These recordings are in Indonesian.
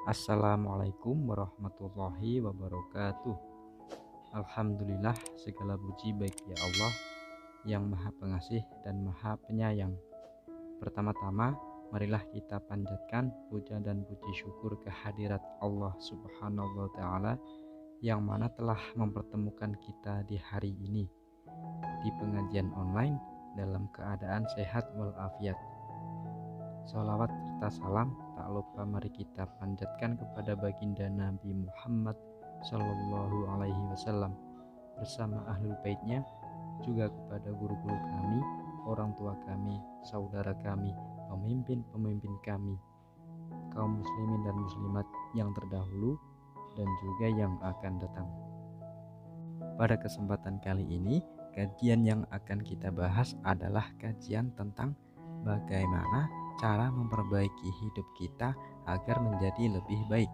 Assalamualaikum warahmatullahi wabarakatuh. Alhamdulillah, segala puji bagi Allah yang Maha Pengasih dan Maha Penyayang. Pertama-tama, marilah kita panjatkan puja dan puji syukur kehadirat Allah Subhanahu wa Ta'ala yang mana telah mempertemukan kita di hari ini di pengajian online dalam keadaan sehat walafiat. Sholawat serta salam tak lupa mari kita panjatkan kepada baginda Nabi Muhammad Sallallahu Alaihi Wasallam bersama ahlul baitnya, juga kepada guru-guru kami, orang tua kami, saudara kami, pemimpin-pemimpin kami, kaum muslimin dan muslimat yang terdahulu dan juga yang akan datang. Pada kesempatan kali ini, kajian yang akan kita bahas adalah kajian tentang bagaimana cara memperbaiki hidup kita agar menjadi lebih baik.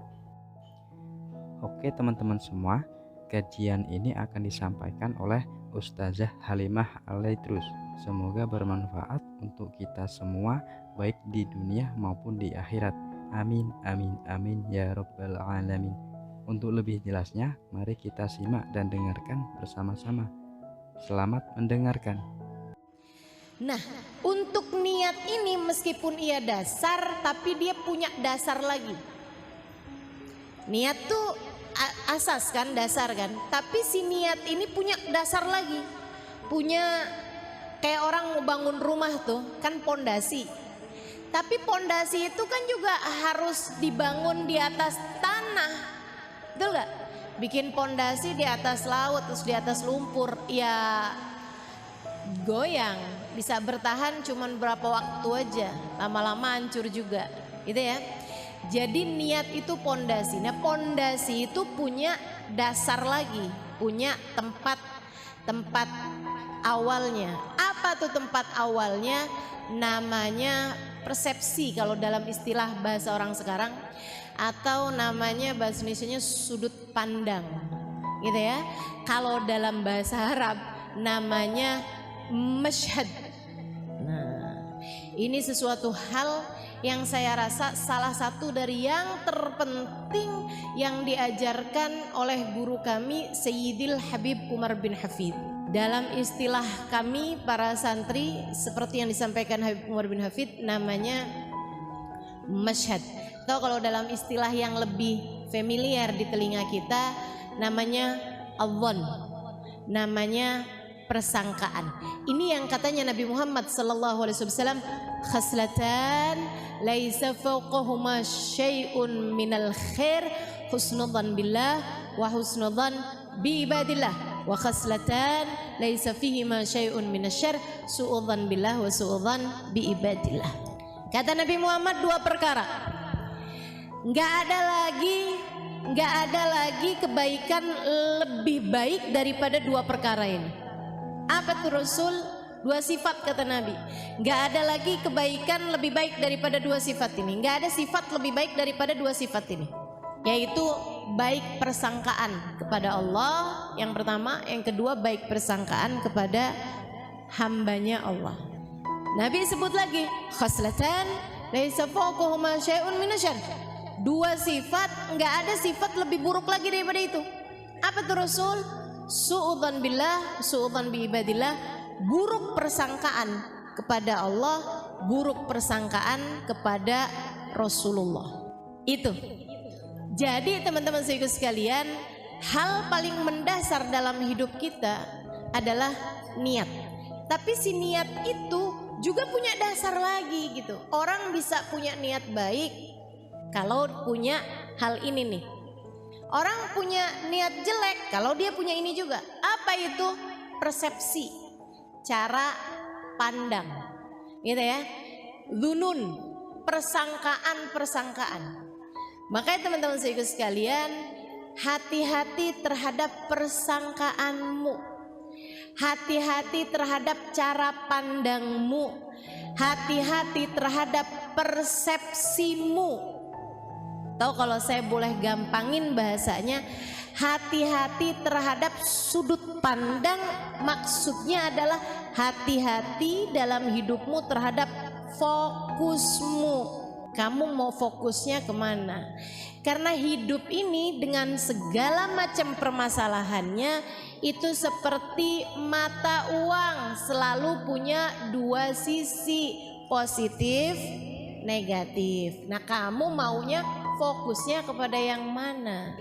Oke teman-teman semua, kajian ini akan disampaikan oleh Ustazah Halimah Al-Idrus. Semoga bermanfaat untuk kita semua, baik di dunia maupun di akhirat. Amin, amin, amin ya rabbal alamin. Untuk lebih jelasnya, mari kita simak dan dengarkan bersama-sama. Selamat mendengarkan. Nah, untuk niat ini meskipun ia dasar, tapi dia punya dasar lagi. Niat tuh asas kan, dasar kan. Tapi si niat ini punya dasar lagi. Punya kayak orang mau bangun rumah tuh, kan pondasi. Tapi pondasi itu kan juga harus dibangun di atas tanah. Betul gak? Bikin pondasi di atas laut, terus di atas lumpur, ya goyang, bisa bertahan cuman berapa waktu aja, lama-lama hancur juga, gitu ya. Jadi niat itu pondasi. Nah, pondasi itu punya dasar lagi, punya tempat awalnya. Apa tuh tempat awalnya? Namanya persepsi kalau dalam istilah bahasa orang sekarang, atau namanya bahasa Indonesianya sudut pandang, gitu ya. Kalau dalam bahasa Arab namanya masyhad. Nah, ini sesuatu hal yang saya rasa salah satu dari yang terpenting yang diajarkan oleh guru kami Sayyidil Habib Umar bin Hafid. Dalam istilah kami para santri, seperti yang disampaikan Habib Umar bin Hafid, namanya masyhad. Atau kalau dalam istilah yang lebih familiar di telinga kita, namanya adhan, namanya persangkaan. Ini yang katanya Nabi Muhammad sallallahu alaihi wasallam, khaslatan laisa fawqahuma syai'un minal khair husnudzan billah wa husnudzan bi ibadillah, wa khaslatan laisa fihima syai'un minasyarr su'udzan billah wa su'udzan bi ibadillah. Kata Nabi Muhammad, dua perkara, nggak ada lagi kebaikan lebih baik daripada dua perkara ini. Apa tuh Rasul? Dua sifat kata Nabi. Nggak ada lagi kebaikan lebih baik daripada dua sifat ini. Nggak ada sifat lebih baik daripada dua sifat ini, yaitu baik persangkaan kepada Allah yang pertama, yang kedua baik persangkaan kepada hambanya Allah. Nabi sebut lagi, khaslatan laisa fawqahuma syai'un minasyarr. Dua sifat, nggak ada sifat lebih buruk lagi daripada itu. Apa tuh Rasul? Su'udzan billah, su'udzan bi ibadillah, buruk persangkaan kepada Allah, buruk persangkaan kepada Rasulullah. Itu. Jadi teman-teman sekalian, hal paling mendasar dalam hidup kita adalah niat. Tapi si niat itu juga punya dasar lagi gitu. Orang bisa punya niat baik kalau punya hal ini nih. Orang punya niat jelek kalau dia punya ini juga. Apa itu? Persepsi, cara pandang, gitu ya. Dzunun, persangkaan. Makanya teman-teman sekalian, hati-hati terhadap persangkaanmu, hati-hati terhadap cara pandangmu, hati-hati terhadap persepsimu. Tahu kalau saya boleh gampangin bahasanya, hati-hati terhadap sudut pandang, maksudnya adalah hati-hati dalam hidupmu terhadap fokusmu. Kamu mau fokusnya kemana? Karena hidup ini dengan segala macam permasalahannya itu seperti mata uang, selalu punya dua sisi, positif, negatif. Nah, kamu maunya fokusnya kepada yang mana?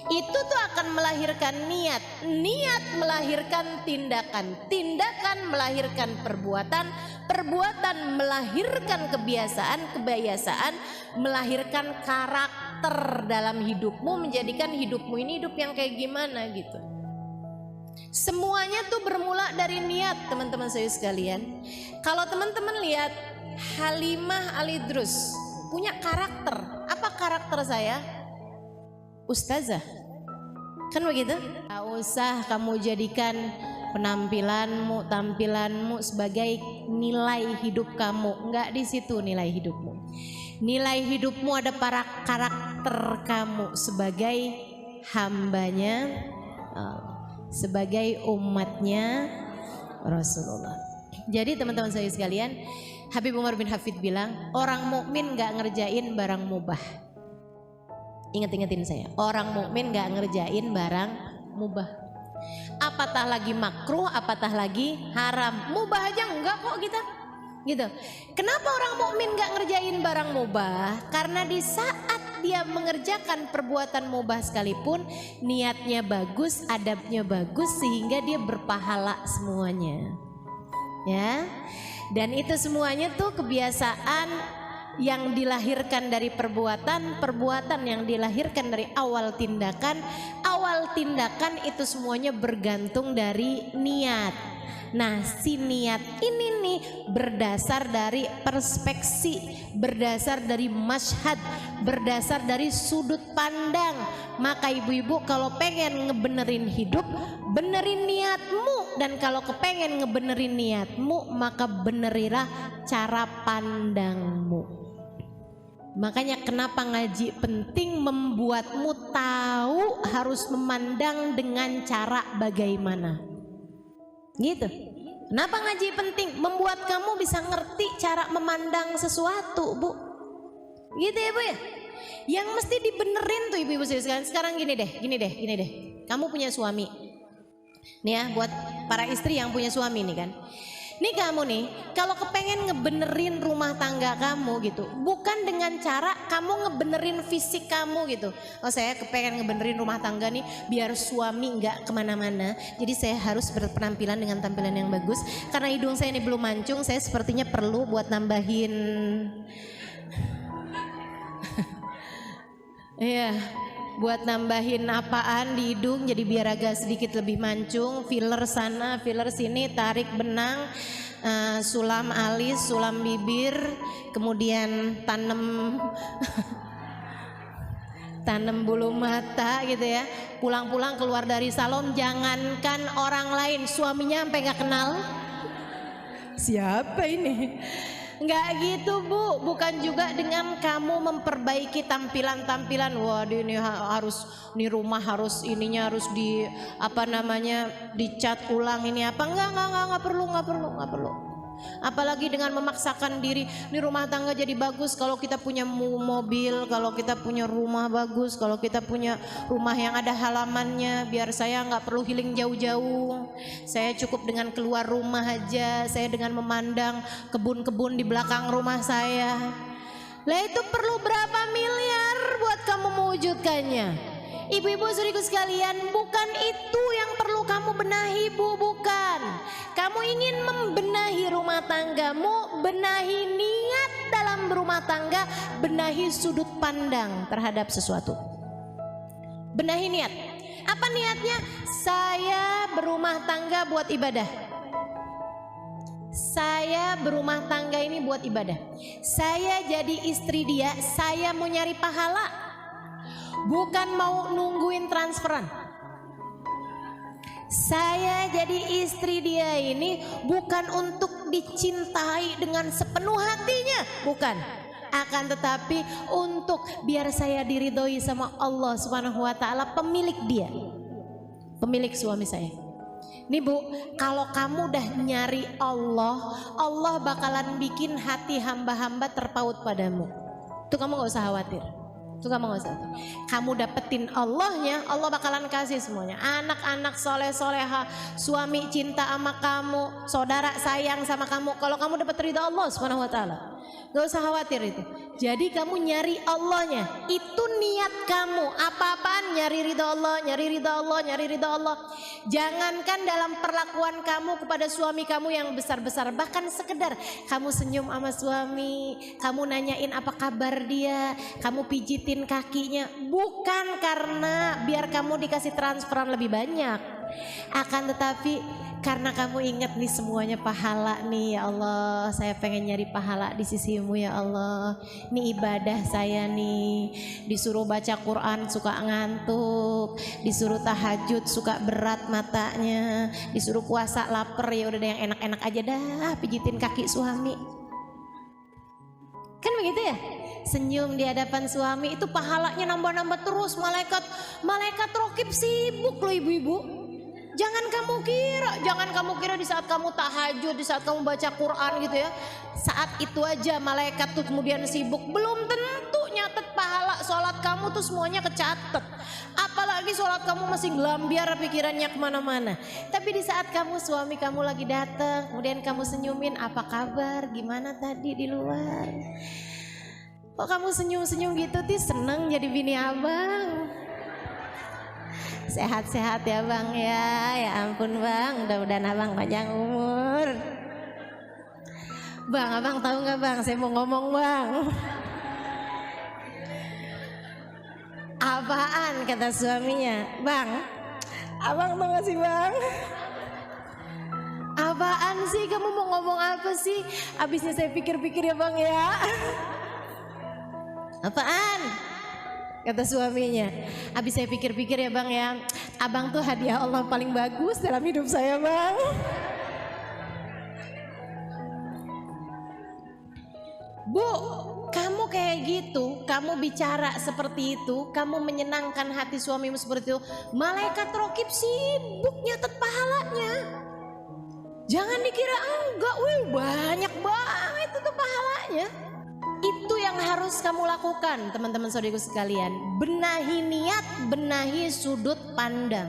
Itu tuh akan melahirkan niat, niat melahirkan tindakan, tindakan melahirkan perbuatan, perbuatan melahirkan kebiasaan, kebiasaan melahirkan karakter dalam hidupmu, menjadikan hidupmu ini hidup yang kayak gimana gitu. Semuanya tuh bermula dari niat, teman-teman saya sekalian. Kalau teman-teman lihat Halimah Al-Idrus punya karakter. Apa karakter saya? Ustazah. Kan begitu? Gak usah kamu jadikan penampilanmu, tampilanmu sebagai nilai hidup kamu. Enggak di situ nilai hidupmu. Nilai hidupmu ada para karakter kamu sebagai hambanya, sebagai umatnya Rasulullah. Jadi teman-teman saya sekalian, Habib Umar bin Hafid bilang, orang mukmin enggak ngerjain barang mubah. Ingat-ingatin saya, orang mukmin nggak ngerjain barang mubah. Apatah lagi makruh, apatah lagi haram, mubah aja enggak kok kita. Gitu. Kenapa orang mukmin nggak ngerjain barang mubah? Karena di saat dia mengerjakan perbuatan mubah sekalipun, niatnya bagus, adabnya bagus, sehingga dia berpahala semuanya. Ya, dan itu semuanya tuh kebiasaan yang dilahirkan dari perbuatan, perbuatan yang dilahirkan dari awal tindakan itu semuanya bergantung dari niat. Nah, si niat ini nih berdasar dari perspeksi, berdasar dari masyhad, berdasar dari sudut pandang. Maka ibu-ibu kalau pengen ngebenerin hidup, benerin niatmu. Dan kalau kepengen ngebenerin niatmu, maka benerilah cara pandangmu. Makanya kenapa ngaji penting, membuatmu tahu harus memandang dengan cara bagaimana. Gitu. Kenapa ngaji penting? Membuat kamu bisa ngerti cara memandang sesuatu, Bu. Gitu ya, Bu ya. Yang mesti dibenerin tuh ibu-ibu sekalian. Sekarang gini deh. Kamu punya suami. Nih ya, buat para istri yang punya suami nih kan. Nih kamu nih, kalau kepengen ngebenerin rumah tangga kamu gitu, bukan dengan cara kamu ngebenerin fisik kamu gitu. Oh, saya kepengen ngebenerin rumah tangga nih biar suami nggak kemana-mana. Jadi saya harus berpenampilan dengan tampilan yang bagus. Karena hidung saya ini belum mancung, saya sepertinya perlu buat nambahin. Iya. Buat nambahin apaan di hidung jadi biar agak sedikit lebih mancung, filler sana, filler sini, tarik benang, sulam alis, sulam bibir, kemudian tanam bulu mata gitu ya. Pulang-pulang keluar dari salon, jangankan orang lain, suaminya sampai gak kenal. Siapa ini? Enggak gitu, Bu. Bukan juga dengan kamu memperbaiki tampilan-tampilan. Waduh, ini harus, ini rumah harus ininya harus di dicat ulang ini apa? Enggak perlu. Apalagi dengan memaksakan diri, ini rumah tangga jadi bagus kalau kita punya mobil, kalau kita punya rumah bagus, kalau kita punya rumah yang ada halamannya, biar saya nggak perlu healing jauh-jauh, saya cukup dengan keluar rumah aja, saya dengan memandang kebun-kebun di belakang rumah saya. Lah itu perlu berapa miliar buat kamu mewujudkannya? Ibu-ibu saudariku sekalian, bukan itu yang perlu kamu benahi, Bu, bukan. Kamu ingin membenahi rumah tanggamu, benahi niat dalam berumah tangga, benahi sudut pandang terhadap sesuatu. Benahi niat. Apa niatnya? Saya berumah tangga buat ibadah. Saya berumah tangga ini buat ibadah. Saya jadi istri dia, saya mau nyari pahala. Bukan mau nungguin transferan. Saya jadi istri dia ini bukan untuk dicintai dengan sepenuh hatinya, bukan. Akan tetapi untuk biar saya diridhoi sama Allah Subhanahu wa taala, pemilik dia. Pemilik suami saya. Nih Bu, kalau kamu udah nyari Allah, Allah bakalan bikin hati hamba-hamba terpaut padamu. Itu kamu gak usah khawatir. Itu kamu gak usah khawatir. Kamu dapetin Allahnya, Allah bakalan kasih semuanya. Anak-anak soleh-soleha, suami cinta sama kamu, saudara sayang sama kamu. Kalau kamu dapet ridha Allah Subhanahu Wa Taala, gak usah khawatir itu. Jadi kamu nyari Allahnya, itu niat kamu. Apa-apaan nyari ridha Allah, nyari ridha Allah, nyari ridha Allah. Jangankan dalam perlakuan kamu kepada suami kamu yang besar-besar, bahkan sekedar kamu senyum sama suami, kamu nanyain apa kabar dia, kamu pijitin kakinya, bukan karena biar kamu dikasih transferan lebih banyak, akan tetapi karena kamu ingat nih semuanya pahala nih, ya Allah, saya pengen nyari pahala di sisimu ya Allah. Ini ibadah saya nih, disuruh baca Quran suka ngantuk, disuruh tahajud suka berat matanya, disuruh puasa lapar, ya udah deh yang enak-enak aja dah, pijitin kaki suami. Kan begitu ya? Senyum di hadapan suami itu pahalanya nambah-nambah terus. Malaikat rokib sibuk loh ibu-ibu. Jangan kamu kira di saat kamu tahajud, di saat kamu baca Quran gitu ya, saat itu aja malaikat tuh kemudian sibuk. Belum tentu nyatet pahala sholat kamu tuh semuanya kecatet. Apalagi sholat kamu masih gelambiar pikirannya kemana-mana. Tapi di saat suami kamu lagi datang, kemudian kamu senyumin, apa kabar, gimana tadi di luar. Kok kamu senyum-senyum gitu, seneng jadi bini abang. Sehat-sehat ya bang ya ampun bang, mudah-mudahan abang panjang umur. Bang, abang tahu nggak bang, saya mau ngomong bang. Apaan kata suaminya, bang, abang tahu nggak sih bang? Apaan sih, kamu mau ngomong apa sih? Abisnya saya pikir-pikir ya bang ya. Apaan? Kata suaminya, habis saya pikir-pikir ya bang ya, abang tuh hadiah Allah paling bagus dalam hidup saya bang. Bu, kamu kayak gitu, kamu bicara seperti itu, kamu menyenangkan hati suamimu seperti itu, malaikat rokib sibuk nyatet pahalanya. Jangan dikira enggak, banyak banget itu pahalanya. Itu yang harus kamu lakukan teman-teman saudariku sekalian. Benahi niat, benahi sudut pandang.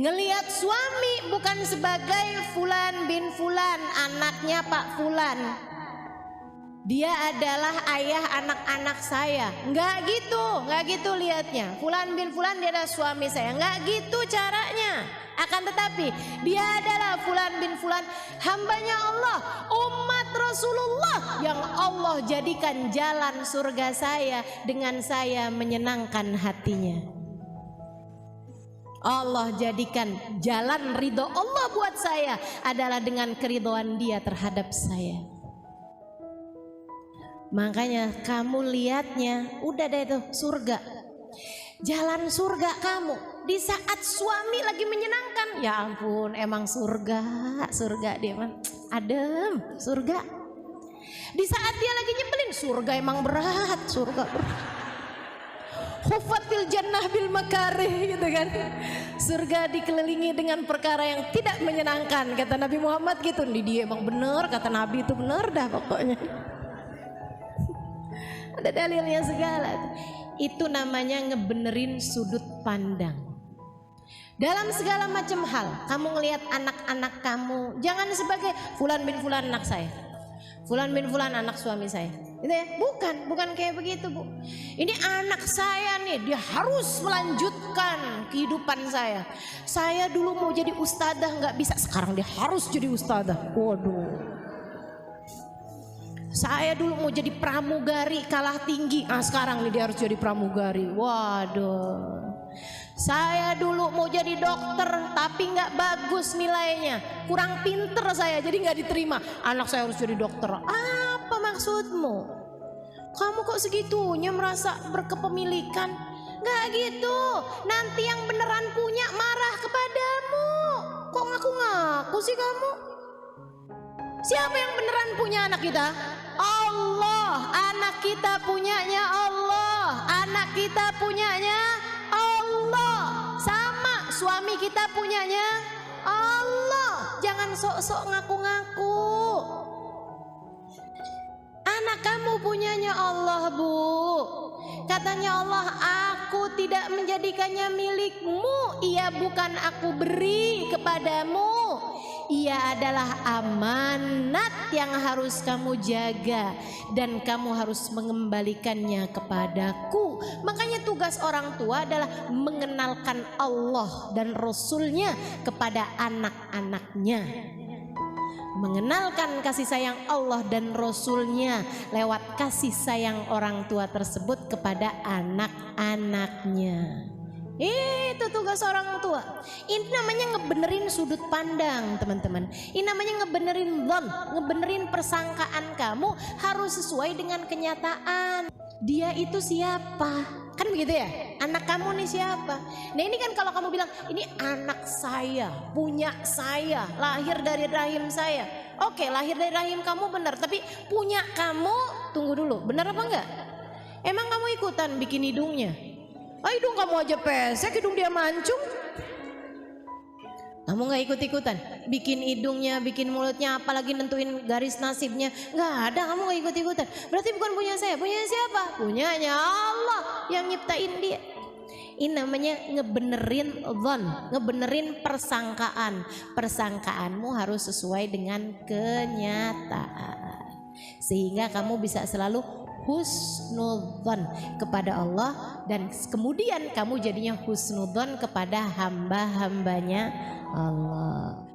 Ngelihat suami bukan sebagai Fulan bin Fulan, anaknya Pak Fulan, dia adalah ayah anak-anak saya. Enggak gitu lihatnya. Fulan bin Fulan dia adalah suami saya. Enggak gitu caranya. Akan tetapi dia adalah Fulan bin Fulan, hambanya Allah, umat Rasulullah yang Allah jadikan jalan surga saya dengan saya menyenangkan hatinya. Allah jadikan jalan ridho Allah buat saya adalah dengan keridhoan dia terhadap saya. Makanya kamu lihatnya udah deh tuh surga, jalan surga kamu di saat suami lagi menyenangkan. Ya ampun, emang surga dia mah adem, surga. Di saat dia lagi nyebelin, surga emang berat, surga berat. Hufatil jannah bil makarih gitu kan. Surga dikelilingi dengan perkara yang tidak menyenangkan, kata Nabi Muhammad gitu. Dia emang bener, kata Nabi itu bener dah pokoknya. Ada dalilnya segala. Itu namanya ngebenerin sudut pandang. Dalam segala macam hal, kamu ngelihat anak-anak kamu, jangan sebagai Fulan bin Fulan anak saya, Fulan bin Fulan anak suami saya. Gitu ya? Bukan kayak begitu bu. Ini anak saya nih, dia harus melanjutkan kehidupan saya. Saya dulu mau jadi ustadzah nggak bisa, sekarang dia harus jadi ustadzah. Waduh. Saya dulu mau jadi pramugari, kalah tinggi, sekarang nih dia harus jadi pramugari. Waduh. Saya dulu mau jadi dokter tapi nggak bagus nilainya, kurang pinter saya jadi nggak diterima. Anak saya harus jadi dokter. Apa maksudmu? Kamu kok segitunya merasa berkepemilikan? Nggak gitu. Nanti yang beneran punya marah kepadamu. Kok ngaku-ngaku sih kamu? Siapa yang beneran punya anak kita? Allah. Anak kita punyanya Allah. Anak kita punyanya Allah. Sama suami kita punyanya Allah. Allah, jangan sok-sok ngaku-ngaku. Anak kamu punyanya Allah, Bu. Katanya Allah, aku tidak menjadikannya milikmu. Ia bukan aku beri kepadamu. Ia adalah amanat yang harus kamu jaga dan kamu harus mengembalikannya kepadaku. Makanya tugas orang tua adalah mengenalkan Allah dan Rasulnya kepada anak-anaknya. Mengenalkan kasih sayang Allah dan Rasulnya lewat kasih sayang orang tua tersebut kepada anak-anaknya. Itu tugas orang tua. Ini namanya ngebenerin sudut pandang, teman-teman. Ini namanya ngebenerin dhon, ngebenerin persangkaan kamu harus sesuai dengan kenyataan. Dia itu siapa? Kan begitu ya? Anak kamu nih siapa? Nah ini kan kalau kamu bilang ini anak saya, punya saya, lahir dari rahim saya. Oke, lahir dari rahim kamu benar, tapi punya kamu, tunggu dulu, benar apa enggak? Emang kamu ikutan bikin hidungnya? Hidung kamu aja pesek, hidung dia mancung. Kamu gak ikut-ikutan bikin hidungnya, bikin mulutnya, apalagi nentuin garis nasibnya. Gak ada, kamu gak ikut-ikutan. Berarti bukan punya saya. Punya siapa? Punyanya Allah yang nyiptain dia. Ini namanya ngebenerin dhon, ngebenerin persangkaan. Persangkaanmu harus sesuai dengan kenyataan, sehingga kamu bisa selalu husnudzon kepada Allah, dan kemudian kamu jadinya husnudzon kepada hamba-hambanya Allah.